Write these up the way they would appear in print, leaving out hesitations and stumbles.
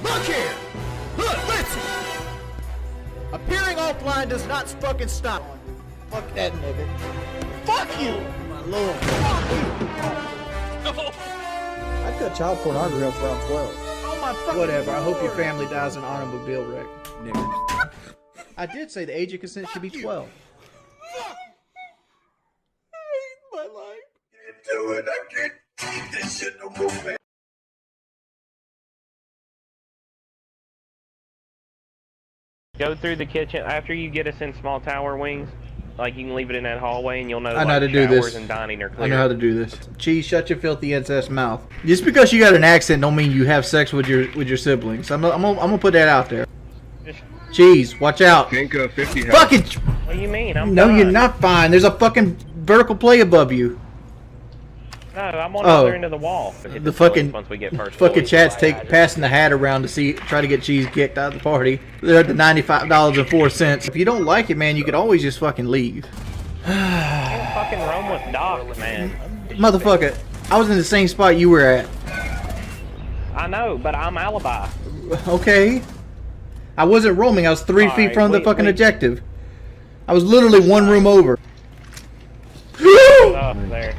Look here! Look, listen! Appearing offline does not fucking stop. Fuck that nigga. Fuck you! My lord. Fuck you! I cut child pornography up around 12. Oh my fucking whatever, I hope your family dies in an automobile wreck, nigga. I did say the age of consent should be 12. Fuck! I hate my life. Can't do it, I can't keep this shit no more, man. Go through the kitchen after you get us in small tower wings. Like you can leave it in that hallway, and you'll know. I know how to do this. And dining are clear. I know how to do this. Cheese, shut your filthy incest mouth. Just because you got an accent, don't mean you have sex with your siblings. I'm gonna put that out there. Cheese, watch out. I think 50 has. Fucking. What do you mean? No, fine. you're not fine. There's a fucking vertical play above you. No, I'm on the other end of the wall. The fucking once we get first fucking chat's passing the hat around to try to get Cheese kicked out of the party. They're at the $95.04. If you don't like it, man, you could always just fucking leave. Can't fucking roam with Doc, man. Motherfucker, I was in the same spot you were at. I know, but I'm alibi. Okay. I wasn't roaming. I was 3 feet Right, from the wait, fucking wait. objective. I was literally one room over. Oh, there.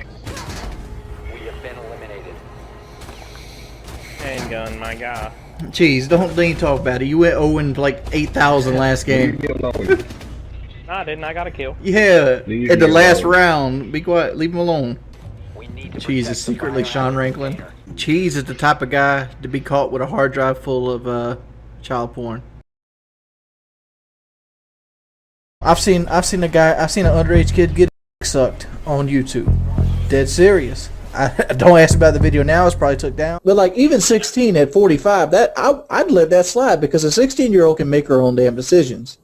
We have been eliminated. Handgun, my guy. Cheese, don't talk about it. You went 0 and like 8,000 last game. Leave me alone. No, I didn't. I got a kill. Yeah, Leave at the me last alone. round. Be quiet. Leave him alone. We need to Cheese protect is the secretly biohazard Sean Ranklin. container. Cheese is the type of guy to be caught with a hard drive full of child porn. I've seen an underage kid get sucked on YouTube. Dead serious. Don't ask about the video now. It's probably took down. But like even 16 at 45, I'd let that slide because a 16-year-old can make her own damn decisions.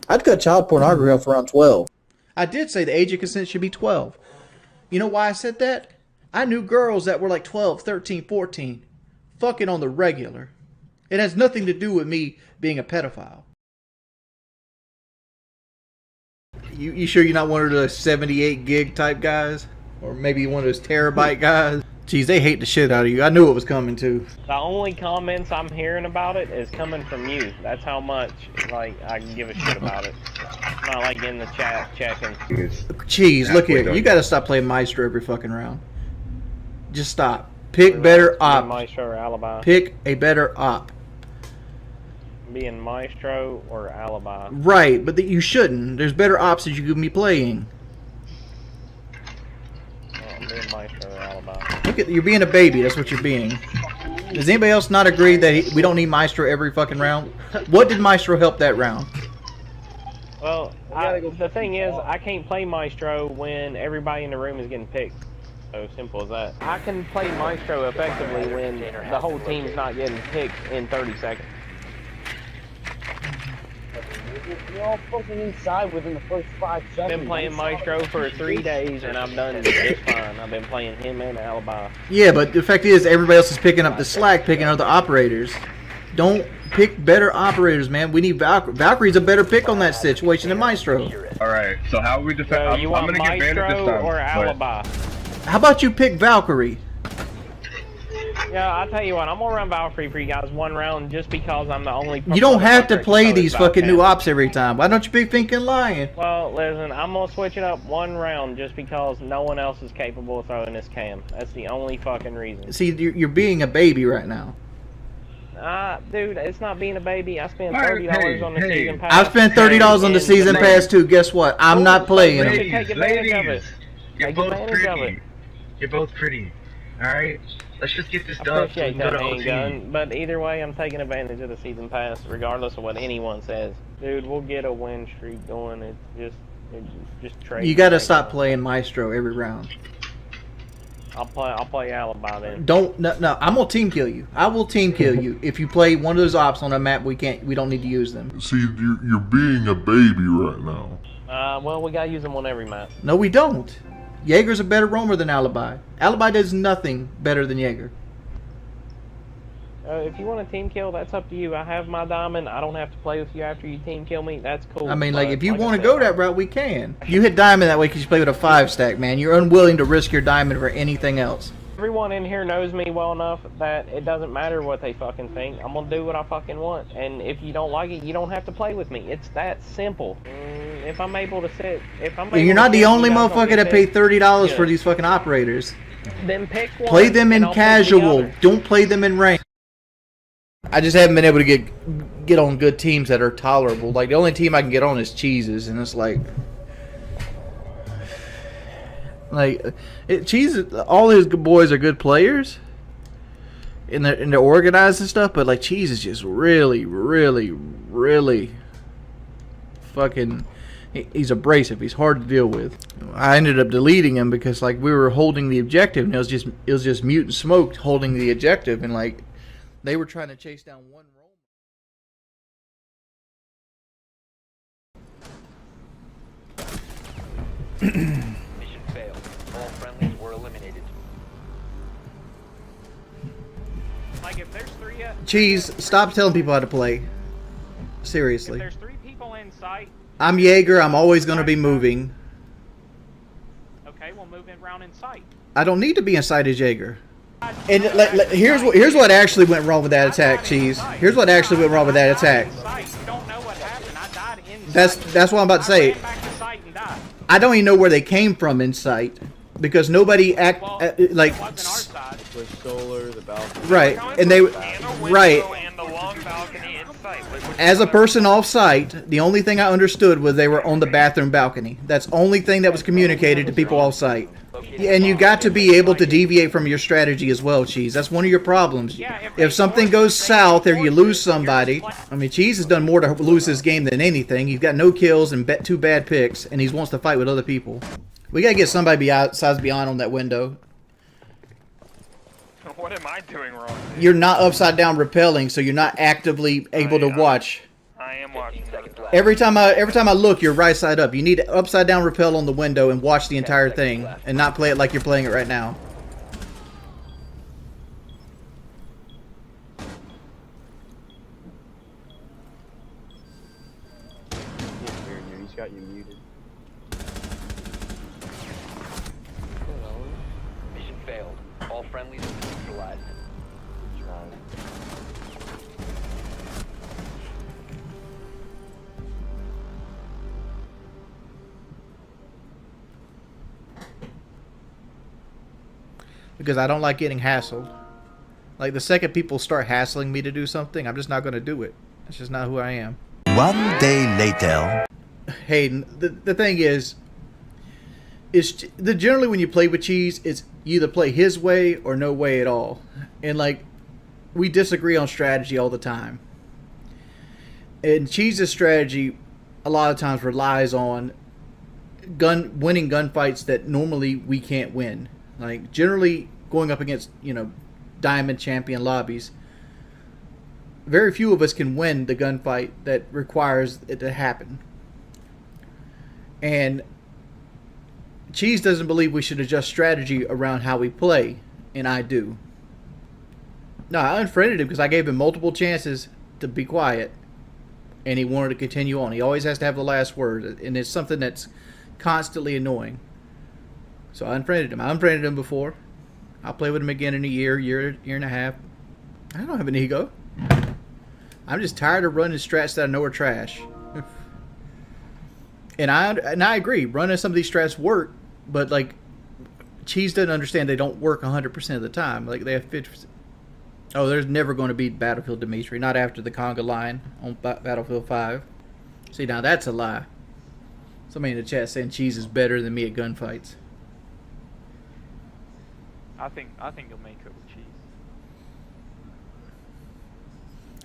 I'd cut child pornography off around 12. I did say the age of consent should be 12. You know why I said that? I knew girls that were like 12, 13, 14, fucking on the regular. It has nothing to do with me being a pedophile. You sure you're not one of the 78 gig type guys? Or maybe one of those terabyte guys? Jeez, they hate the shit out of you. I knew it was coming too. The only comments I'm hearing about it is coming from you. That's how much, like, I can give a shit about it. I'm not, like, in the chat checking. Jeez, look here. You gotta stop playing Maestro every fucking round. Just stop. Pick better op. Maestro or Alibi. Pick a better op. Being Maestro or Alibi. Right, but you shouldn't. There's better ops that you could be playing. I'm being Maestro or Alibi. Look at you're being a baby. That's what you're being. Does anybody else not agree that we don't need Maestro every fucking round? What did Maestro help that round? Well, the thing is, I can't play Maestro when everybody in the room is getting picked. So simple as that. I can play Maestro effectively when the whole team's not getting picked in 30 seconds. You're all fucking inside within the first 5 seconds. I've been playing Maestro for 3 days and I've done just fine. I've been playing him and Alibi. Yeah, but the fact is, everybody else is picking up the slack, picking other operators. Don't pick better operators, man. We need Valkyrie. Valkyrie's a better pick on that situation than Maestro. Alright, so how we defend? So you want I'm gonna get Bandit this Maestro time. or but- Alibi? How about you pick Valkyrie? Yeah, I'll tell you what, I'm gonna run Valkyrie for you guys one round just because I'm the only person. You don't have to play these fucking new Valkyrie. ops every time. Why don't you pick Finkin Lion? Well, listen, I'm gonna switch it up one round just because no one else is capable of throwing this cam. That's the only fucking reason. See, you're being a baby right now. Dude, it's not being a baby. I spent Alright, $30 on the hey. season pass. I spent $30 on the season pass too. Guess what? I'm not playing them. Ladies, take advantage of it. You're Take both advantage of pretty. it. You're both pretty. Alright? Let's just get this I done. appreciate that handgun, but either way, I'm taking advantage of the season pass, regardless of what anyone says. Dude, we'll get a win streak going. It's just trade. You gotta stop playing Maestro every round. I'll play Alibi then. No, I'm gonna team kill you. I will team kill you if you play one of those ops on a map we don't need to use them. See, you're being a baby right now. Well, we gotta use them on every map. No, we don't. Jaeger's a better roamer than Alibi. Alibi does nothing better than Jaeger. If you want a team kill, that's up to you. I have my diamond. I don't have to play with you after you team kill me. That's cool. I mean, like, But if you like I want to said, go that route, we can. You hit diamond that way because you play with a 5 stack, man. You're unwilling to risk your diamond for anything else. Everyone in here knows me well enough that it doesn't matter what they fucking think. I'm gonna do what I fucking want, and if you don't like it, you don't have to play with me. It's that simple. If I'm able to sit, You're not the only motherfucker that paid $30 for Yeah. these fucking operators. Then pick one. Play them in and I'll pick the casual. other. Don't play them in rank. I just haven't been able to get on good teams that are tolerable. Like, the only team I can get on is Cheese's, and it's like Cheese. All his good boys are good players, and they're organized and stuff. But like, Cheese is just really fucking. He's abrasive. He's hard to deal with. I ended up deleting him because like we were holding the objective, and it was just Mutant Smoke holding the objective, and like they were trying to chase down one roll. Mission failed. All friendlies were eliminated. Like if there's three. Cheese, stop telling people how to play. If Seriously. there's 3 people in sight. I'm Jaeger. I'm always going to be moving. Okay, we'll move in round in sight. I don't need to be inside as Jaeger. And here's what actually went wrong with that attack, Cheese. Here's what actually went wrong with that attack. You don't know what happened. I died in That's what I'm about to say. ran back to sight and died. I don't even know where they came from in sight because nobody like It wasn't our side. With solar, the balcony. right, and they right. And the long balcony in sight. As a person off site, the only thing I understood was they were on the bathroom balcony. That's the only thing that was communicated to people off site. Yeah, and you got to be able to deviate from your strategy as well, Cheese. That's one of your problems. If something goes south or you lose somebody, I mean, Cheese has done more to lose this game than anything. He's got no kills and 2 bad picks, and he wants to fight with other people. We gotta get somebody outside beyond on that window. What am I doing wrong? You're not upside down repelling, so you're not actively able to watch. I am watching. Every time I look, you're right side up. You need to upside down repel on the window and watch the entire thing, and not play it like you're playing it right now. He's got you muted. Mission failed. All friendlies neutralized. Because I don't like getting hassled. Like, the second people start hassling me to do something, I'm just not going to do it. That's just not who I am. 1 day later. Hayden, the thing is generally when you play with Cheese, it's you either play his way or no way at all. And like, we disagree on strategy all the time. And Cheese's strategy a lot of times relies on winning gunfights that normally we can't win. Like, generally going up against, diamond champion lobbies, very few of us can win the gunfight that requires it to happen. And Cheese doesn't believe we should adjust strategy around how we play, and I do. No, I unfriended him because I gave him multiple chances to be quiet, and he wanted to continue on. He always has to have the last word, and it's something that's constantly annoying. So I unfriended him. I unfriended him before. I'll play with him again in a year and a half. I don't have an ego. I'm just tired of running strats that I know are trash. And I agree. Running some of these strats work, but like, Cheese doesn't understand they don't work 100% of the time. Like, they have 50%. Oh, there's never going to be Battlefield Dimitri. Not after the conga line on Battlefield 5. See, now that's a lie. Somebody in the chat saying Cheese is better than me at gunfights. I think you'll make it with Cheese.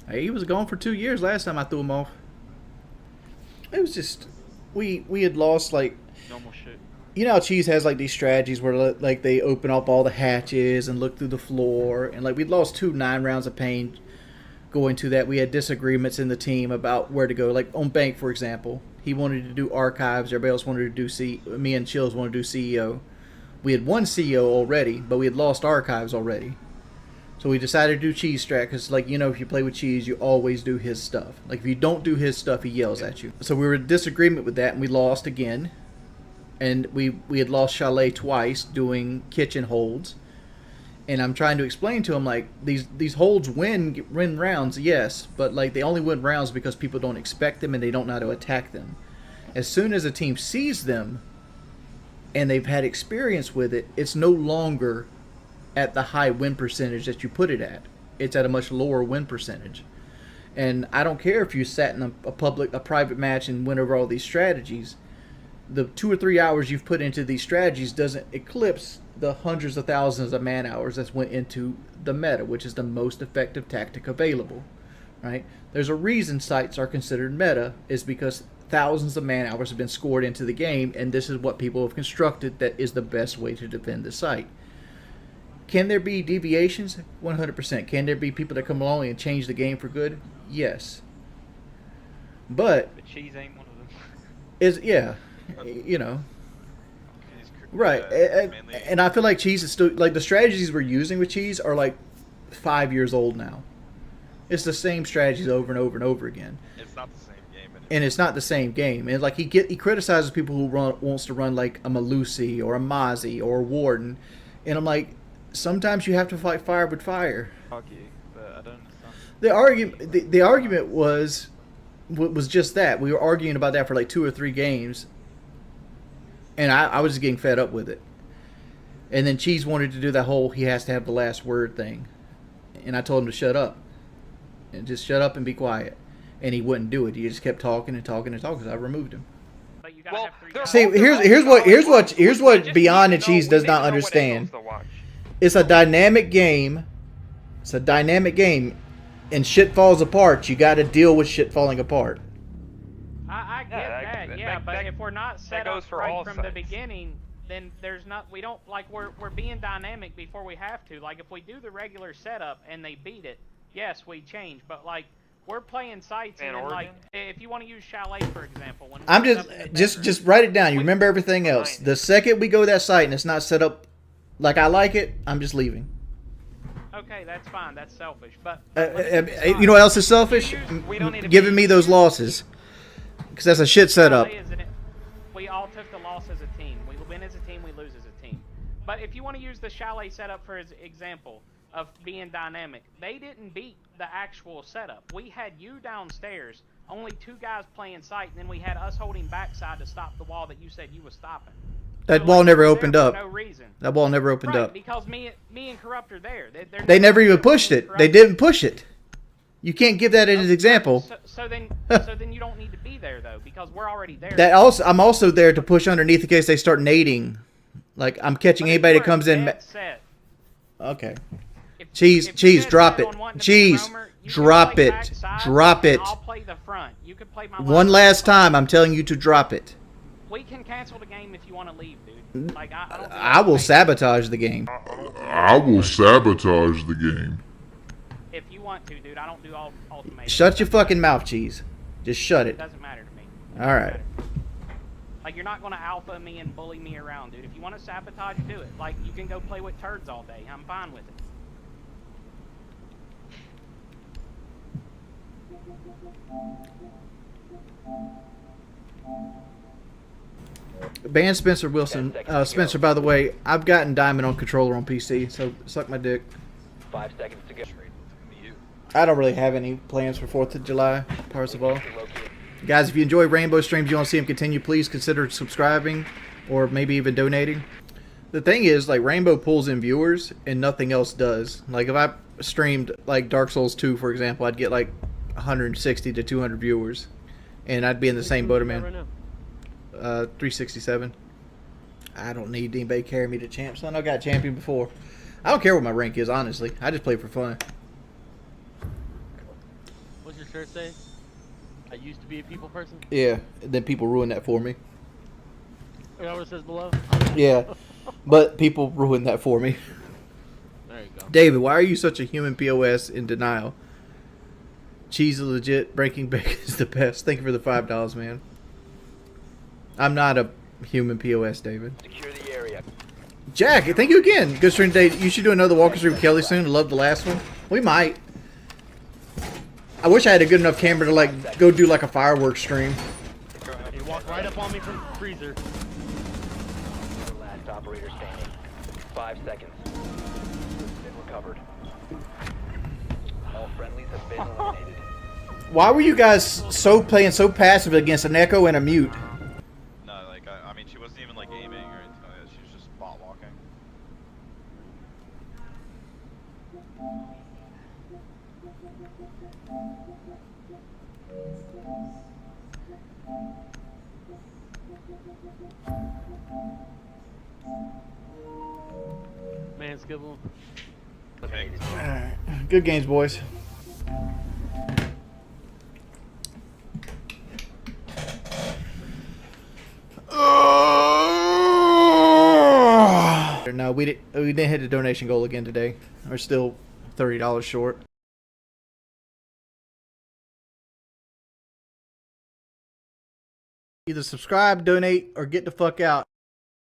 Hey, he was gone for 2 years last time I threw him off. It was just, we had lost, like, Normal shit. you know how Cheese has like these strategies where like they open up all the hatches and look through the floor, and like we'd lost 2 9 rounds of pain going to that. We had disagreements in the team about where to go. Like on Bank, for example, he wanted to do archives. Everybody else wanted to do me and Chills wanted to do CEO. We had won CEO already, but we had lost archives already. So we decided to do Cheese strat because, like, if you play with Cheese, you always do his stuff. Like, if you don't do his stuff, he yells at you. So we were in disagreement with that, and we lost again. And we had lost Chalet twice doing kitchen holds. And I'm trying to explain to them, like, these holds win rounds, yes, but like they only win rounds because people don't expect them and they don't know how to attack them. As soon as a team sees them and they've had experience with it, it's no longer at the high win percentage that you put it at. It's at a much lower win percentage. And I don't care if you sat in a private match and went over all these strategies. The 2 or 3 hours you've put into these strategies doesn't eclipse the hundreds of thousands of man hours that went into the meta, which is the most effective tactic available, right? There's a reason sites are considered meta, is because thousands of man hours have been scored into the game, and this is what people have constructed that is the best way to defend the site. Can there be deviations? 100%. Can there be people that come along and change the game for good? Yes. But cheese ain't one of them. yeah, you know. Right, and I feel like cheese is still, like, the strategies we're using with cheese are like 5 years old now. It's the same strategies over and over and over again. It's not the same game. And it's not the same game. And like he criticizes people who wants to run like a Malusi or a Mozzie or a Warden, and I'm like, sometimes you have to fight fire with fire. Hockey, but I don't understand. The argument was just that. We were arguing about that for like 2 or 3 games. And I was just getting fed up with it. And then Cheese wanted to do that whole he has to have the last word thing. And I told him to shut up. And just shut up and be quiet. And he wouldn't do it. He just kept talking and talking and talking, so I removed him. But you gotta have 3 See, here's what Beyond and Cheese does not understand. It's a dynamic game. It's a dynamic game. And shit falls apart. You got to deal with shit falling apart. I get that, but if we're not set up right from the beginning, then there's not, we don't, like, we're being dynamic before we have to. Like, if we do the regular setup and they beat it, yes, we change, but like, we're playing sites and then, like, if you want to use Chalet, for example, when I'm just write it down. You remember everything else. The second we go to that site and it's not set up like I like it, I'm just leaving. Okay, that's fine. That's selfish, but you know what else is selfish? Giving me those losses. Because that's a shit setup. We all took the loss as a team. We win as a team, we lose as a team. But if you want to use the Chalet setup for example of being dynamic, they didn't beat the actual setup. We had you downstairs, only 2 guys playing site, and then we had us holding backside to stop the wall that you said you was stopping. That wall never opened up. No reason. That wall never opened up. Because me and Corrupt are there. They never even pushed it. They didn't push it. You can't give that as an example. So then you don't need to be there though, because we're already there. I'm also there to push underneath in case they start nading. Like, I'm catching anybody that comes in. Okay. Cheese, drop it. Cheese, drop it. Drop it. I'll play the front. You can play my one last time. I'm telling you to drop it. We can cancel the game if you want to leave, dude. Like, I will sabotage the game. I will sabotage the game. If you want to, dude, I don't do all ultimatums. Shut your fucking mouth, Cheese. Just shut it. It doesn't matter to me. All right. Like, you're not going to alpha me and bully me around, dude. If you want to sabotage, do it. Like, you can go play with turds all day. I'm fine with it. Ban Spencer Wilson. Spencer, by the way, I've gotten Diamond on controller on PC, so suck my dick. 5 seconds to go. I don't really have any plans for 4th of July, first of all. Guys, if you enjoy Rainbow streams, you want to see him continue, please consider subscribing or maybe even donating. The thing is, like, Rainbow pulls in viewers and nothing else does. Like, if I streamed, like, Dark Souls 2, for example, I'd get, like, 160 to 200 viewers. And I'd be in the same boat, man. 367. I don't need anybody to carry me to champ, son. I got champion before. I don't care what my rank is, honestly. I just play for fun. What's your shirt say? I used to be a people person? Yeah, and then people ruin that for me. Is that what it says below? Yeah, but people ruin that for me. There you go. David, why are you such a human POS in denial? Cheese is legit. Breaking bacon is the best. Thank you for the $5, man. I'm not a human POS, David. Secure the area. Jack, thank you again. Good stream today. You should do another walkthrough with Kelly soon. I love the last one. We might. I wish I had a good enough camera to, like, go do like a fireworks stream. You walk right up on me from the freezer. Last operator standing. 5 seconds. recovered. All friendlies have been eliminated. Why were you guys playing so passive against an echo and a mute? No, like, I mean, she wasn't even, like, aiming or anything like that. She was just bot walking. Man, Skibble. Alright. Good games, boys. No, we didn't hit the donation goal again today. We're still $30 short. Either subscribe, donate, or get the fuck out.